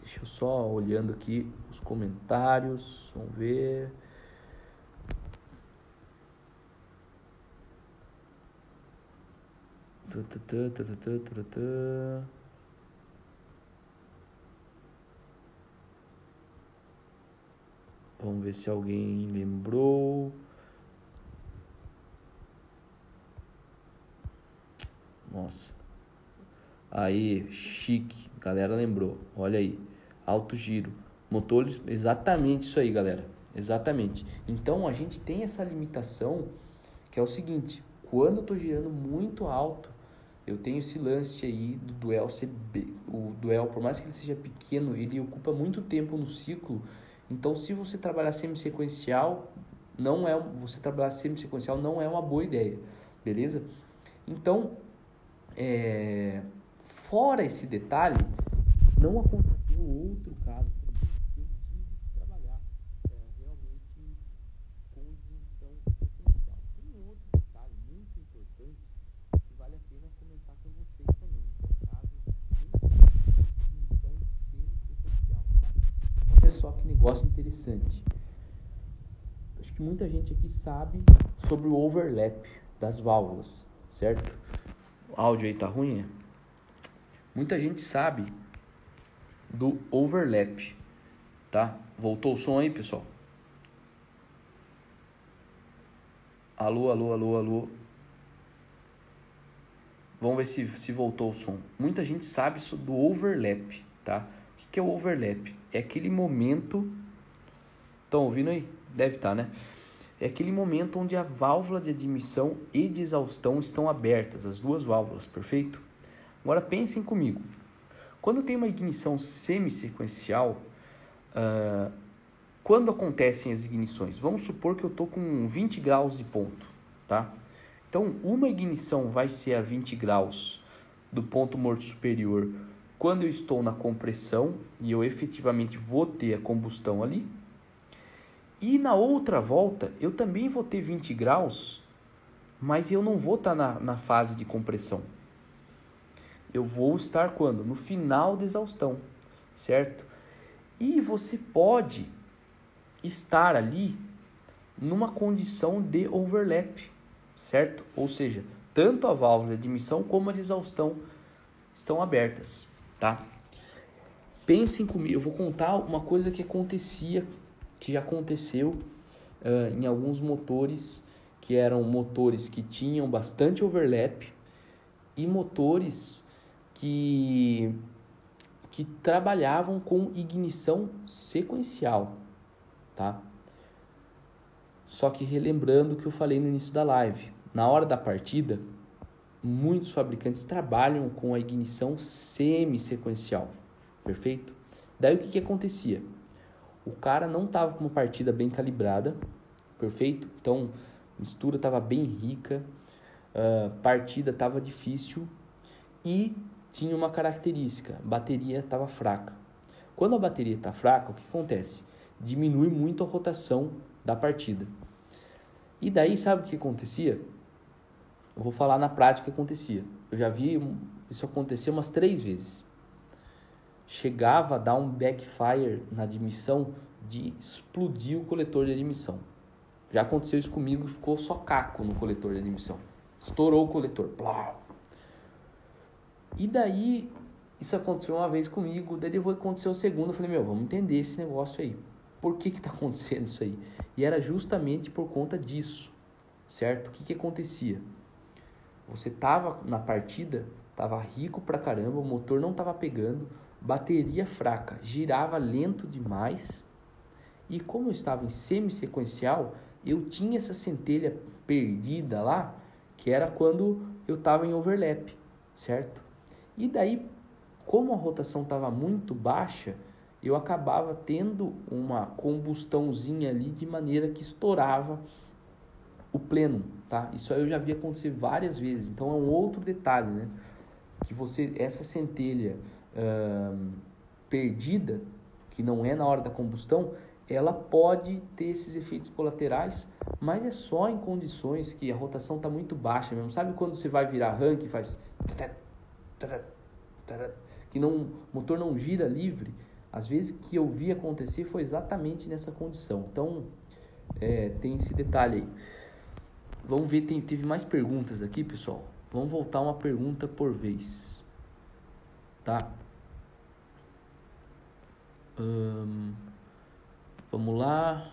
Deixa eu só olhando aqui os comentários. Vamos ver. Vamos ver se alguém lembrou. Nossa. Aí, chique. Galera lembrou. Olha aí. Alto giro. Motores, exatamente isso aí, galera. Exatamente. Então, a gente tem essa limitação, que é o seguinte. Quando eu tô girando muito alto, eu tenho esse lance aí do duel o duel, por mais que ele seja pequeno, ele ocupa muito tempo no ciclo. Então, se você trabalhar semi-sequencial, não é uma boa ideia, beleza? Então, fora esse detalhe, não aconteceu outro caso também que eu tive que trabalhar realmente com ignição sequencial. Tem um outro detalhe muito importante que vale a pena comentar com vocês também, que é um caso de ignição semi-sequencial. Olha só que negócio interessante. Acho que muita gente aqui sabe sobre o overlap das válvulas, certo? O áudio aí tá ruim? Muita gente sabe do overlap, tá? Voltou o som aí, pessoal? Alô, alô, alô, alô. Vamos ver se voltou o som. Muita gente sabe do overlap, tá? O que é o overlap? É aquele momento... Estão ouvindo aí? Deve estar, né? É aquele momento onde a válvula de admissão e de exaustão estão abertas, as duas válvulas, perfeito? Agora pensem comigo. Quando tem uma ignição semi-sequencial, quando acontecem as ignições? Vamos supor que eu estou com 20 graus de ponto, tá? Então, uma ignição vai ser a 20 graus do ponto morto superior quando eu estou na compressão e eu efetivamente vou ter a combustão ali. E na outra volta, eu também vou ter 20 graus, mas eu não vou estar na fase de compressão. Eu vou estar quando? No final da exaustão, certo? E você pode estar ali numa condição de overlap, certo? Ou seja, tanto a válvula de admissão como a de exaustão estão abertas, tá? Pensem comigo, eu vou contar uma coisa que já aconteceu em alguns motores, que eram motores que tinham bastante overlap e motores que trabalhavam com ignição sequencial, tá? Só que relembrando o que eu falei no início da live, na hora da partida, muitos fabricantes trabalham com a ignição semi-sequencial, perfeito? Daí o que acontecia? O cara não estava com uma partida bem calibrada, perfeito? Então, a mistura estava bem rica, partida estava difícil e tinha uma característica, a bateria estava fraca. Quando a bateria está fraca, o que acontece? Diminui muito a rotação da partida. E daí, sabe o que acontecia? Eu vou falar na prática o que acontecia. Eu já vi isso acontecer umas 3 vezes. Chegava a dar um backfire na admissão de explodir o coletor de admissão. Já aconteceu isso comigo, ficou só caco no coletor de admissão. Estourou o coletor. Plau. E daí, isso aconteceu uma vez comigo, daí depois aconteceu a segunda, eu falei, vamos entender esse negócio aí. Por que tá acontecendo isso aí? E era justamente por conta disso, certo? O que acontecia? Você tava na partida, tava rico pra caramba, o motor não tava pegando, bateria fraca, girava lento demais. E como eu estava em semi-sequencial, eu tinha essa centelha perdida lá, que era quando eu estava em overlap, certo? E daí, como a rotação estava muito baixa, eu acabava tendo uma combustãozinha ali de maneira que estourava o pleno, tá? Isso aí eu já vi acontecer várias vezes. Então é um outro detalhe, né? Que essa centelha perdida, que não é na hora da combustão, ela pode ter esses efeitos colaterais, mas é só em condições que a rotação está muito baixa mesmo. Sabe quando você vai virar rank e faz... que o motor não gira livre? Às vezes que eu vi acontecer foi exatamente nessa condição. Então, tem esse detalhe aí. Vamos ver, teve mais perguntas aqui, pessoal. Vamos voltar uma pergunta por vez. Tá? Vamos lá.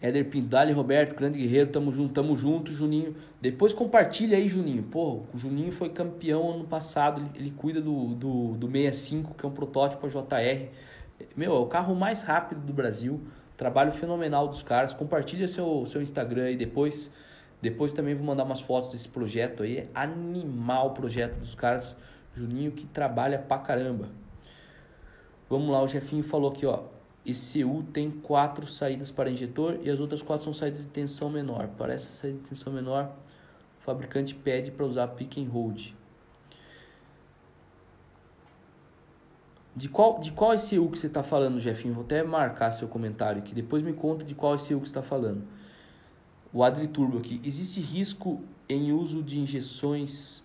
Éder Pindale, Roberto, grande guerreiro, tamo junto, Juninho. Depois compartilha aí, Juninho. Pô, o Juninho foi campeão ano passado, ele cuida do 65, que é um protótipo JR. É o carro mais rápido do Brasil. Trabalho fenomenal dos caras. Compartilha seu Instagram aí depois. Depois também vou mandar umas fotos desse projeto aí. É animal o projeto dos caras. Juninho que trabalha pra caramba. Vamos lá, o Jefinho falou aqui, ó. ECU tem 4 saídas para injetor e as outras 4 são saídas de tensão menor. Para essa saída de tensão menor, o fabricante pede para usar pick and hold. De qual ECU que você está falando, Jefinho? Vou até marcar seu comentário aqui. Depois me conta de qual ECU que você está falando. O Adri Turbo aqui. Existe risco em uso de injeções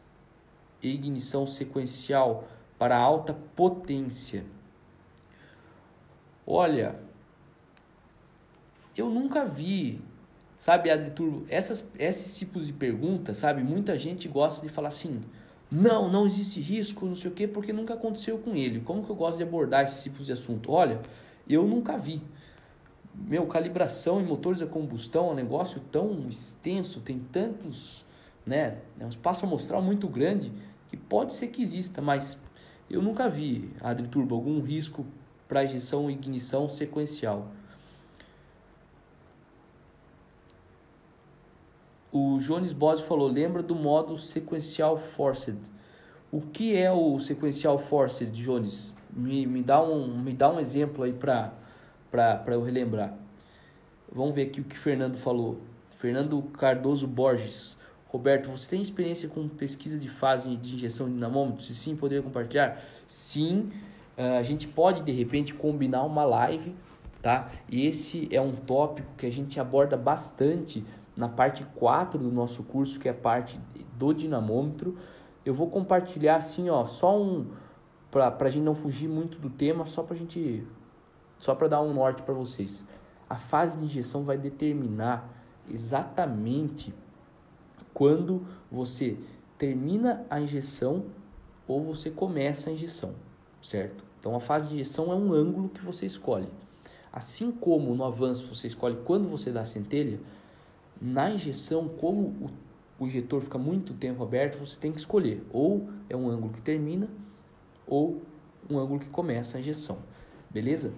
e ignição sequencial para alta potência? Olha, eu nunca vi, sabe, Adri Turbo, esses tipos de perguntas, sabe, muita gente gosta de falar assim, não existe risco, não sei o quê, porque nunca aconteceu com ele. Como que eu gosto de abordar esses tipos de assunto? Olha, eu nunca vi. Calibração em motores a combustão é um negócio tão extenso, tem tantos, né, é um espaço amostral muito grande, que pode ser que exista, mas eu nunca vi, Adri Turbo, algum risco para injeção e ignição sequencial. O Jones Bose falou, lembra do modo sequencial forced. O que é o sequencial forced, Jones? Me dá um exemplo aí para eu relembrar. Vamos ver aqui o que o Fernando falou. Fernando Cardoso Borges. Roberto, você tem experiência com pesquisa de fase de injeção de dinamômetro? Se sim, poderia compartilhar? Sim. A gente pode, de repente, combinar uma live, tá? E esse é um tópico que a gente aborda bastante na parte 4 do nosso curso, que é a parte do dinamômetro. Eu vou compartilhar assim, ó, pra gente não fugir muito do tema, só para dar um norte para vocês. A fase de injeção vai determinar exatamente quando você termina a injeção ou você começa a injeção, certo? Então, a fase de injeção é um ângulo que você escolhe. Assim como no avanço você escolhe quando você dá a centelha, na injeção, como o injetor fica muito tempo aberto, você tem que escolher. Ou é um ângulo que termina, ou um ângulo que começa a injeção. Beleza?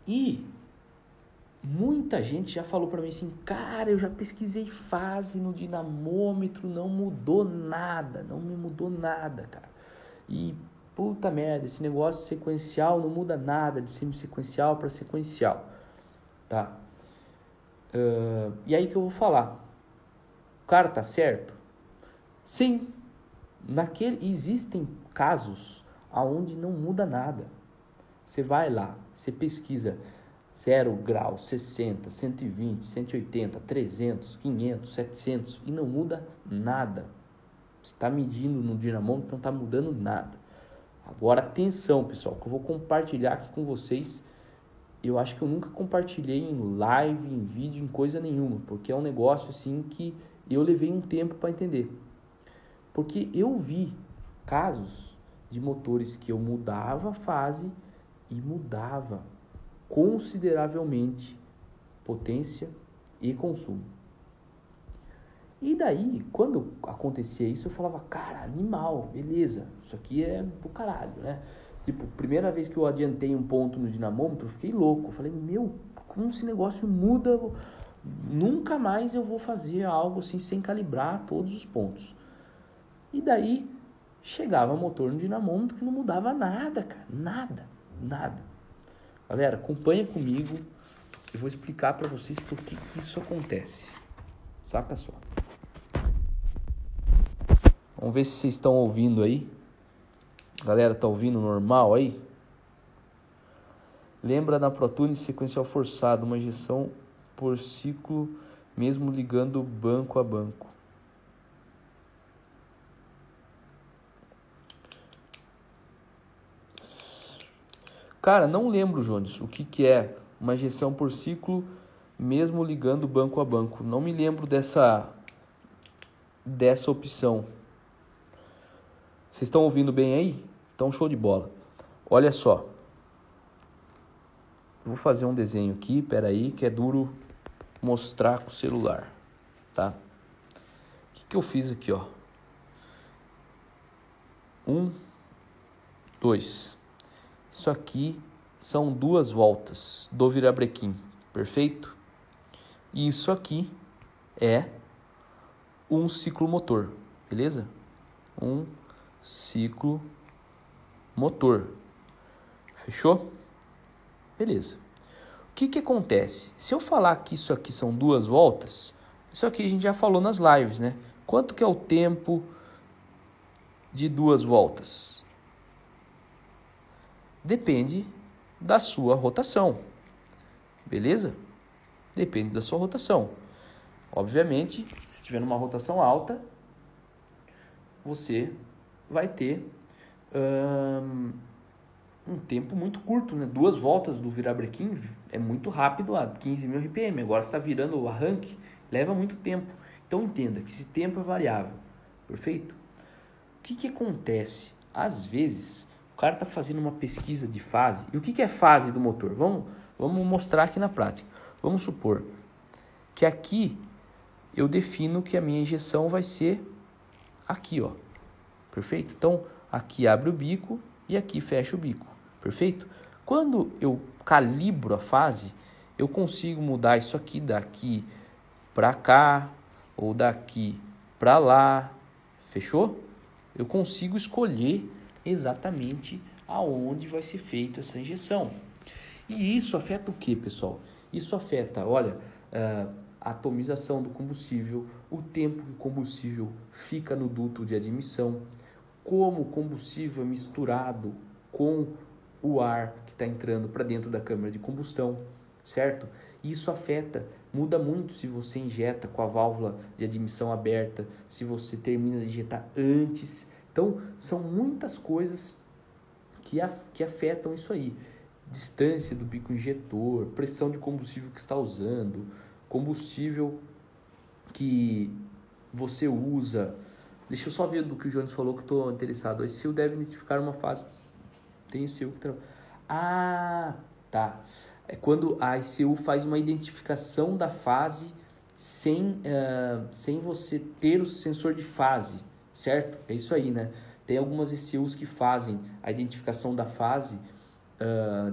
E muita gente já falou para mim assim, cara, eu já pesquisei fase no dinamômetro, não mudou nada, não me mudou nada, cara. E puta merda, esse negócio sequencial não muda nada de semi-sequencial para sequencial, tá? E aí que eu vou falar, o cara tá certo? Sim, existem casos aonde não muda nada. Você vai lá, você pesquisa 0 graus, 60, 120, 180, 300, 500, 700 e não muda nada. Você está medindo no dinamômetro, não está mudando nada. Agora atenção, pessoal, que eu vou compartilhar aqui com vocês. Eu acho que eu nunca compartilhei em live, em vídeo, em coisa nenhuma, porque é um negócio assim que eu levei um tempo para entender. Porque eu vi casos de motores que eu mudava a fase e mudava consideravelmente potência e consumo. E daí, quando acontecia isso, eu falava, cara, animal, beleza, isso aqui é do caralho, né? Tipo, primeira vez que eu adiantei um ponto no dinamômetro, eu fiquei louco. Eu falei, meu, como esse negócio muda? Nunca mais eu vou fazer algo assim sem calibrar todos os pontos. E daí, chegava motor no dinamômetro que não mudava nada, cara, nada. Galera, acompanha comigo, eu vou explicar para vocês por que isso acontece. Saca só. Vamos ver se vocês estão ouvindo aí. Galera, tá ouvindo normal aí? Lembra da ProTuning sequencial forçado, uma injeção por ciclo, mesmo ligando banco a banco. Cara, não lembro, Jones, o que é uma injeção por ciclo, mesmo ligando banco a banco. Não me lembro dessa opção. Vocês estão ouvindo bem aí? Então, show de bola. Olha só. Vou fazer um desenho aqui, peraí, que é duro mostrar com o celular, tá? O que eu fiz aqui, ó? 1, 2. Isso aqui são 2 voltas do virabrequim, perfeito? E isso aqui é um ciclo motor, beleza? Um ciclo motor, fechou? Beleza. O que acontece? Se eu falar que isso aqui são 2 voltas, isso aqui a gente já falou nas lives, né? Quanto que é o tempo de 2 voltas? Depende da sua rotação, beleza? Depende da sua rotação. Obviamente, se tiver numa rotação alta, você vai ter um tempo muito curto, né? 2 voltas do virabrequim é muito rápido a 15.000 RPM. Agora você está virando o arranque, leva muito tempo. Então entenda que esse tempo é variável, perfeito? O que acontece? Às vezes, o cara está fazendo uma pesquisa de fase. E o que é fase do motor? Vamos mostrar aqui na prática. Vamos supor que aqui eu defino que a minha injeção vai ser aqui, ó. Perfeito? Então, aqui abre o bico e aqui fecha o bico. Perfeito? Quando eu calibro a fase, eu consigo mudar isso aqui daqui para cá ou daqui para lá. Fechou? Eu consigo escolher exatamente aonde vai ser feita essa injeção. E isso afeta o que, pessoal? Isso afeta, olha, a atomização do combustível, o tempo que o combustível fica no duto de admissão, como o combustível é misturado com o ar que está entrando para dentro da câmara de combustão, certo? Isso afeta, muda muito se você injeta com a válvula de admissão aberta, se você termina de injetar antes. Então, são muitas coisas que afetam isso aí. Distância do bico injetor, pressão de combustível que está usando, combustível que você usa. Deixa eu só ver do que o Jones falou que estou interessado. A ECU deve identificar uma fase. Tem ECU que... tá. É quando a ECU faz uma identificação da fase sem você ter o sensor de fase, certo? É isso aí, né? Tem algumas ECUs que fazem a identificação da fase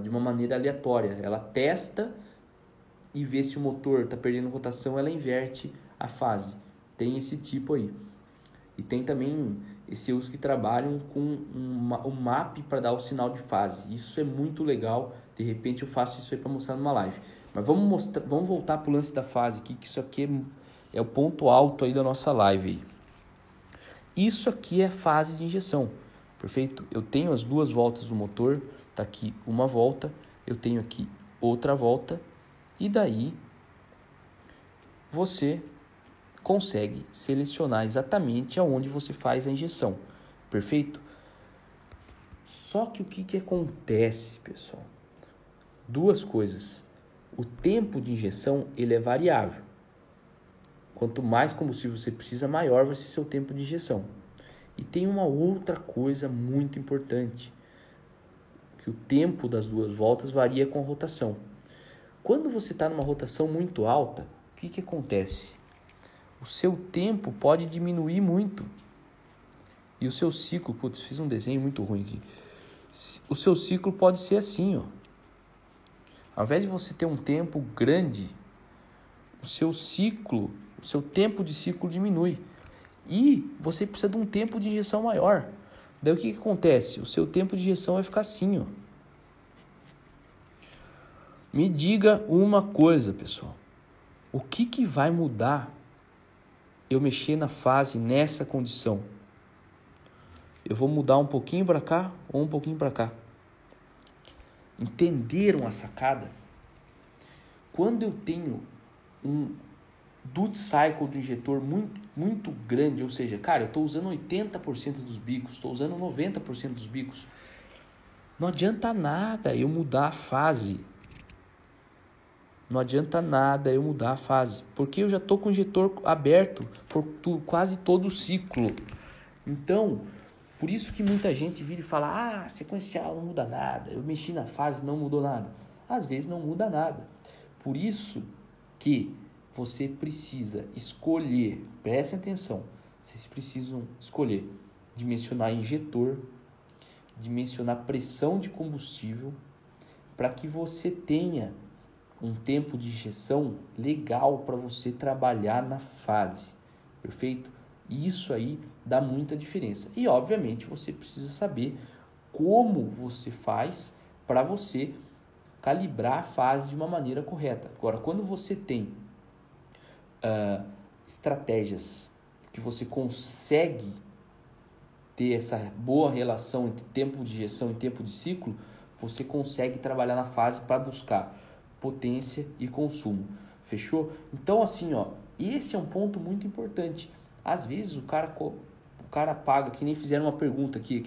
de uma maneira aleatória. Ela testa e vê se o motor está perdendo rotação, ela inverte a fase. Tem esse tipo aí. E tem também ECUs que trabalham com um map para dar o sinal de fase. Isso é muito legal. De repente eu faço isso aí para mostrar numa live. Mas vamos voltar para o lance da fase aqui, que isso aqui é o ponto alto aí da nossa live aí. Isso aqui é fase de injeção, perfeito? Eu tenho as 2 voltas do motor, tá aqui uma volta, eu tenho aqui outra volta, e daí você consegue selecionar exatamente aonde você faz a injeção, perfeito? Só que o que acontece, pessoal? Duas coisas. O tempo de injeção, ele é variável. Quanto mais combustível você precisa, maior vai ser seu tempo de injeção. E tem uma outra coisa muito importante, que o tempo das duas voltas varia com a rotação. Quando você está numa rotação muito alta, o que acontece? O seu tempo pode diminuir muito. E o seu ciclo, putz, fiz um desenho muito ruim aqui. O seu ciclo pode ser assim, ó. Ao invés de você ter um tempo grande, o seu tempo de ciclo diminui. E você precisa de um tempo de injeção maior. Daí o que acontece? O seu tempo de injeção vai ficar assim, ó. Me diga uma coisa, pessoal. O que vai mudar eu mexer na fase nessa condição? Eu vou mudar um pouquinho para cá ou um pouquinho para cá. Entenderam a sacada? Quando eu tenho um duty cycle do injetor muito grande, ou seja, cara, eu estou usando 80% dos bicos, estou usando 90% dos bicos, não adianta nada eu mudar a fase. Não adianta nada eu mudar a fase, porque eu já estou com o injetor aberto por quase todo o ciclo. Então, por isso que muita gente vira e fala, sequencial não muda nada, eu mexi na fase, não mudou nada. Às vezes não muda nada. Por isso que você precisa escolher, prestem atenção, vocês precisam escolher dimensionar injetor, dimensionar pressão de combustível, para que você tenha um tempo de injeção legal para você trabalhar na fase, perfeito? Isso aí dá muita diferença. E, obviamente, você precisa saber como você faz para você calibrar a fase de uma maneira correta. Agora, quando você tem estratégias que você consegue ter essa boa relação entre tempo de injeção e tempo de ciclo, você consegue trabalhar na fase para buscar potência e consumo. Fechou? Então, assim, ó, esse é um ponto muito importante. Às vezes o cara paga, que nem fizeram uma pergunta aqui,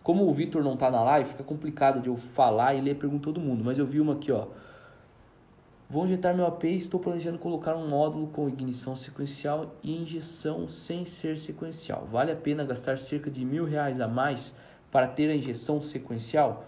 como o Vitor não tá na live, fica complicado de eu falar e ler a pergunta de todo mundo, mas eu vi uma aqui, ó. Vou injetar meu AP e estou planejando colocar um módulo com ignição sequencial e injeção sem ser sequencial. Vale a pena gastar cerca de R$1.000 a mais para ter a injeção sequencial?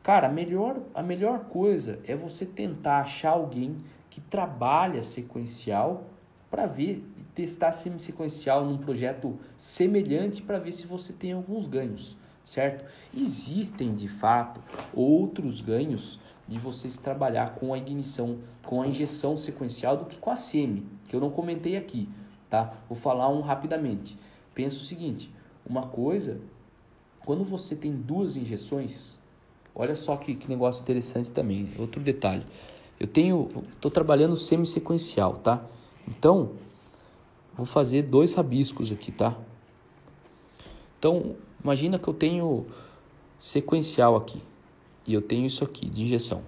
Cara, a melhor coisa é você tentar achar alguém que trabalha sequencial para ver e testar semi-sequencial num projeto semelhante para ver se você tem alguns ganhos, certo? Existem, de fato, outros ganhos de vocês trabalhar com a ignição, com a injeção sequencial do que com a semi, que eu não comentei aqui, tá? Vou falar rapidamente. Pensa o seguinte, uma coisa, quando você tem duas injeções, olha só que negócio interessante também, outro detalhe. Estou trabalhando semi-sequencial, tá? Então, vou fazer 2 rabiscos aqui, tá? Então, imagina que eu tenho sequencial aqui. E eu tenho isso aqui, de injeção.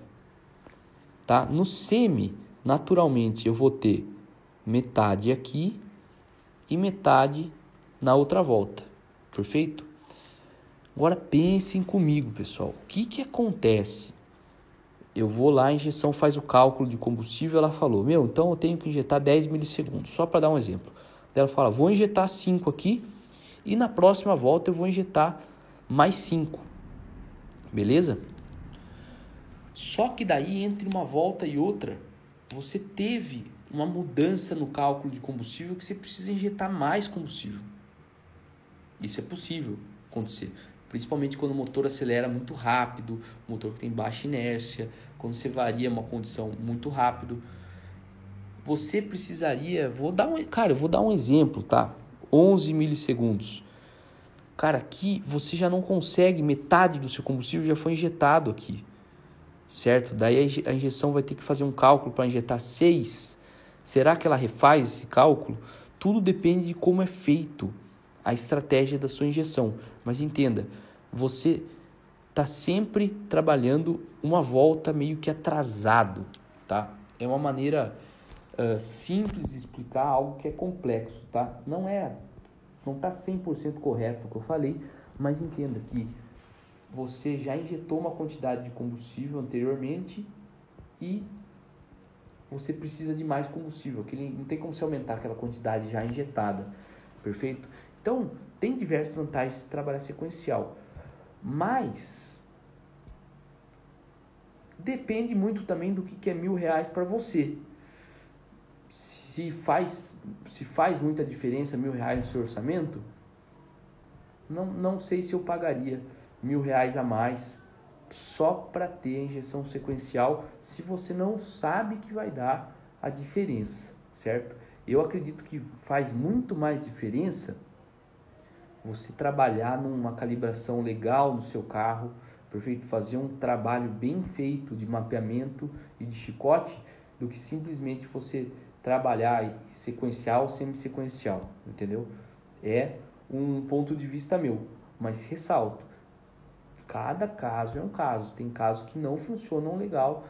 Tá? No semi, naturalmente, eu vou ter metade aqui e metade na outra volta. Perfeito? Agora, pensem comigo, pessoal. O que acontece? Eu vou lá, a injeção faz o cálculo de combustível, ela falou, então eu tenho que injetar 10 milissegundos, só para dar um exemplo. Ela fala, vou injetar 5 aqui e na próxima volta eu vou injetar mais 5. Beleza? Só que daí, entre uma volta e outra, você teve uma mudança no cálculo de combustível que você precisa injetar mais combustível. Isso é possível acontecer. Principalmente quando o motor acelera muito rápido, motor que tem baixa inércia, quando você varia uma condição muito rápido. Você precisaria... eu vou dar um exemplo, tá? 11 milissegundos. Cara, aqui você já não consegue, metade do seu combustível já foi injetado aqui. Certo? Daí a injeção vai ter que fazer um cálculo para injetar 6. Será que ela refaz esse cálculo? Tudo depende de como é feito a estratégia da sua injeção. Mas entenda, você tá sempre trabalhando uma volta meio que atrasado, tá? É uma maneira simples de explicar algo que é complexo, tá? Não tá 100% correto o que eu falei, mas entenda que você já injetou uma quantidade de combustível anteriormente e você precisa de mais combustível, que não tem como você aumentar aquela quantidade já injetada, perfeito? Então, tem diversas vantagens de trabalhar sequencial, mas depende muito também do que é R$ 1.000 para você. Se faz muita diferença R$ 1.000 no seu orçamento, não sei se eu pagaria R$ 1.000 a mais só para ter a injeção sequencial, se você não sabe que vai dar a diferença, certo? Eu acredito que faz muito mais diferença você trabalhar numa calibração legal no seu carro, perfeito? Fazer um trabalho bem feito de mapeamento e de chicote, do que simplesmente você trabalhar sequencial ou semi-sequencial, entendeu? É um ponto de vista meu, mas ressalto, cada caso é um caso. Tem casos que não funcionam legal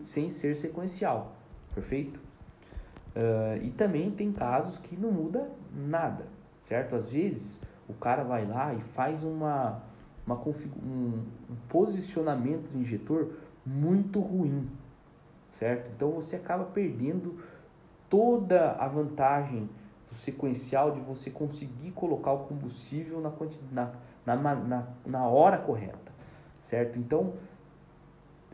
sem ser sequencial, perfeito? E também tem casos que não muda nada, certo? Às vezes o cara vai lá e faz um posicionamento do injetor muito ruim, certo? Então você acaba perdendo toda a vantagem do sequencial de você conseguir colocar o combustível na hora correta, certo? Então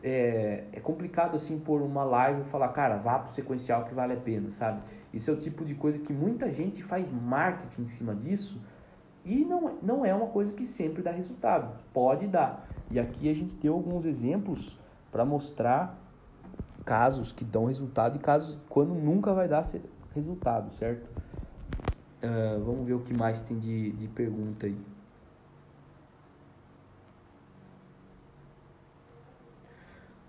é complicado assim por uma live e falar, cara, vá pro sequencial que vale a pena, sabe? Isso é o tipo de coisa que muita gente faz marketing em cima disso e não é uma coisa que sempre dá resultado. Pode dar. E aqui a gente tem alguns exemplos para mostrar casos que dão resultado e casos quando nunca vai dar resultado, certo? Vamos ver o que mais tem de pergunta aí.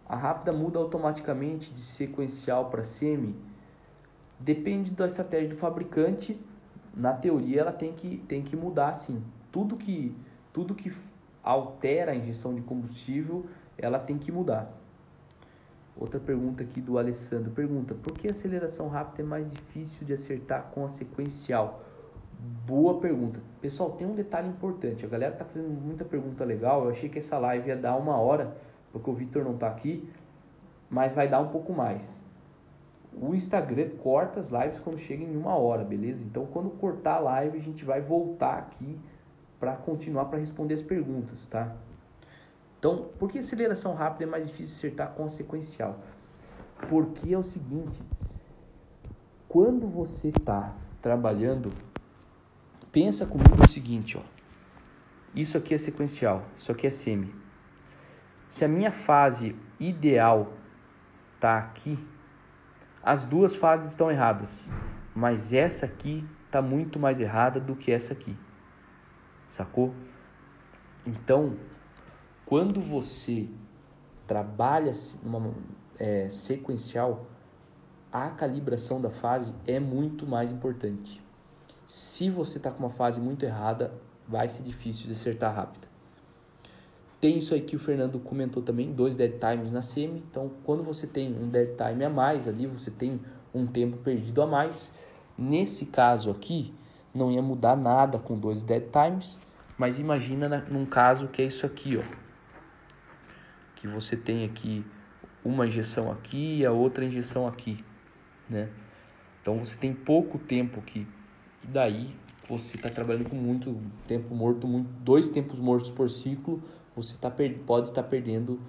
A rápida muda automaticamente de sequencial para semi? Depende da estratégia do fabricante. Na teoria ela tem que mudar sim. Tudo que altera a injeção de combustível, ela tem que mudar. Outra pergunta aqui do Alessandro. Pergunta, por que a aceleração rápida é mais difícil de acertar com a sequencial? Boa pergunta. Pessoal, tem um detalhe importante. A galera tá fazendo muita pergunta legal. Eu achei que essa live ia dar 1 hora, porque o Vitor não tá aqui, mas vai dar um pouco mais. O Instagram corta as lives quando chega em 1 hora, beleza? Então, quando cortar a live, a gente vai voltar aqui para continuar para responder as perguntas, tá? Então, por que aceleração rápida é mais difícil de acertar com a sequencial? Porque é o seguinte, quando você está trabalhando, pensa comigo o seguinte, ó. Isso aqui é sequencial, isso aqui é semi. Se a minha fase ideal tá aqui, as duas fases estão erradas, mas essa aqui tá muito mais errada do que essa aqui, sacou? Então, quando você trabalha sequencial, a calibração da fase é muito mais importante. Se você está com uma fase muito errada, vai ser difícil de acertar rápido. Tem isso aí que o Fernando comentou também, 2 dead times na semi. Então, quando você tem um dead time a mais ali, você tem um tempo perdido a mais. Nesse caso aqui, não ia mudar nada com 2 dead times, mas imagina num caso que é isso aqui, ó. Que você tem aqui uma injeção aqui e a outra injeção aqui, né? Então, você tem pouco tempo aqui. E daí, você está trabalhando com muito tempo morto, 2 tempos mortos por ciclo, você pode estar perdendo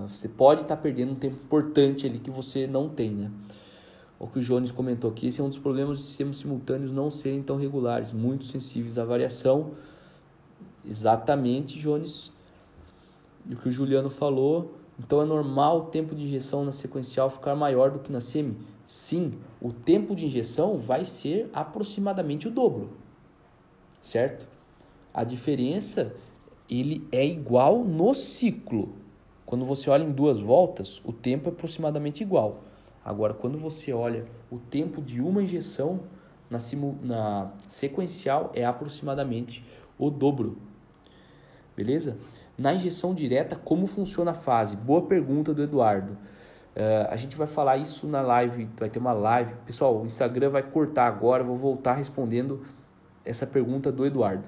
você pode estar perdendo um tempo importante ali que você não tem, né? O que o Jones comentou aqui, esse é um dos problemas de sistemas simultâneos não serem tão regulares, muito sensíveis à variação. Exatamente, Jones. E o que o Juliano falou, então é normal o tempo de injeção na sequencial ficar maior do que na semi? Sim, o tempo de injeção vai ser aproximadamente o dobro, certo? A diferença, ele é igual no ciclo. Quando você olha em 2 voltas, o tempo é aproximadamente igual. Agora, quando você olha o tempo de uma injeção na sequencial, é aproximadamente o dobro. Beleza? Na injeção direta, como funciona a fase? Boa pergunta do Eduardo. A gente vai falar isso na live, vai ter uma live. Pessoal, o Instagram vai cortar agora, eu vou voltar respondendo essa pergunta do Eduardo.